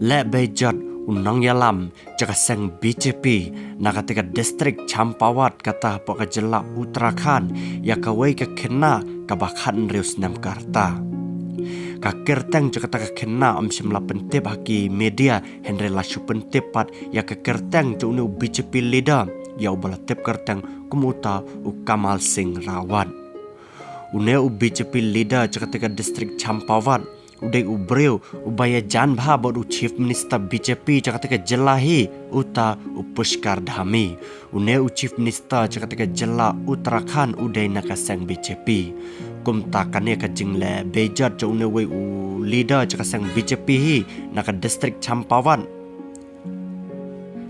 และเบจัดunang yalam jaka seng BJP nakatika distrik Champawat kata poka jela Uttarakhand ya kawai ka kena kabakhan rius nam karta ka kerteng jaka taka kena shimla pentep haki media Henry Lashu pentepat ya ka kerteng junu BJP leader ya ubala tep kerteng kumuta u Kamal Singh Rawat une u BJP leader jaka taka distrik Champawat udai ubreu ubaya janbha bodu chief minister BJP jakatika jelahi uta upushkar dhami une u chief minister jakatika jela Uttarakhand udai nakasang BJP kumta kane ka jingle bejat jone we u leader jakasang BJP hi naka district Champawat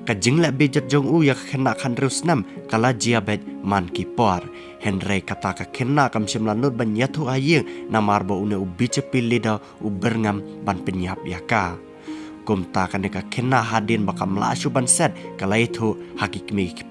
ka jingle bejat jong u yak khena khan rusnam kala jiabet man ki por Henry kata ka kena kam shimla nut ban yathu ayeng namar bo une u BJP leader u berngam ban penyap yaka kumta kane ka kena hadin bakam la ban set kala itu hakikmi ki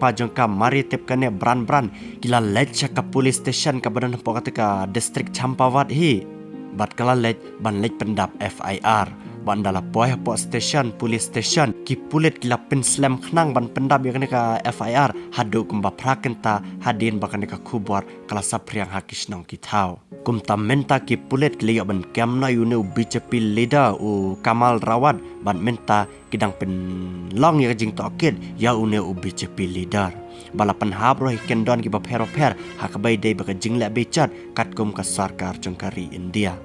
pajongka mari tep kane bran kila lecha ka police station ka badan pokatika district Champawat hi bat kala lech ban lech pendap FIR bandala poy po station police station ki pulit kila pen slam khnang ban pendap yakane ka FIR hadu kumba prakenta hadin bakane ka khubor kala sapriang hakisnong ki thau kumta menta ki pulit kli ban kamna yune BJP leader u Kamal Rawat ban menta kidang pen long ya jing tokit ya une u BJP leader balapan habro kendon ki ba per hakabai dei baka jingle bechat katkum ka sarkar jongkari India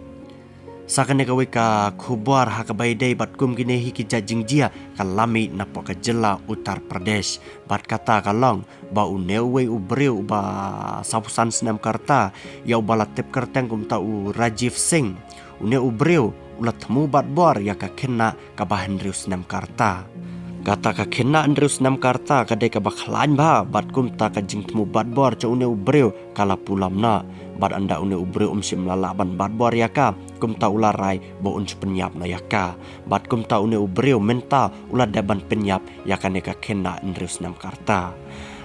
sakane ka wika khubor hakabai dei batkum kine hi ki jajing jia kalami napoka jela Uttar Pradesh bat kata kalong ba unewe ubreu ba sapusan senam karta ya ubala tep kerteng kumta u Rajiv Singh une ubreu ulat temu bat bor ya ka kena ka bahan rius senam karta kata ka kena andrius nam karta kadai ka baklan ba bat kumta ka jing temu bat bor cha une ubreu kala pulamna bat anda une ubreu shim lalaban bat bor yaka kumta ularai bo uns penyap na yaka bat kumta une ubreu menta ulat daban penyap yaka ne ka kena andrius nam karta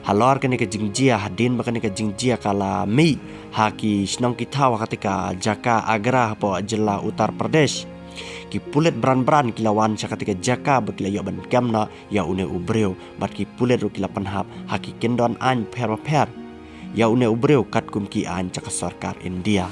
halor kene ka jingjia hadin bakane ka jingjia kala mi haki snong kithawa katika jaka agra po jela Uttar Pradesh ki pulet bran kilawan sakatika jaka bakila yoban kamna ya une ubreu bat ki pulet ru kila panhap haki kendon an per ya une ubreu kat kum ki an caka sarkar India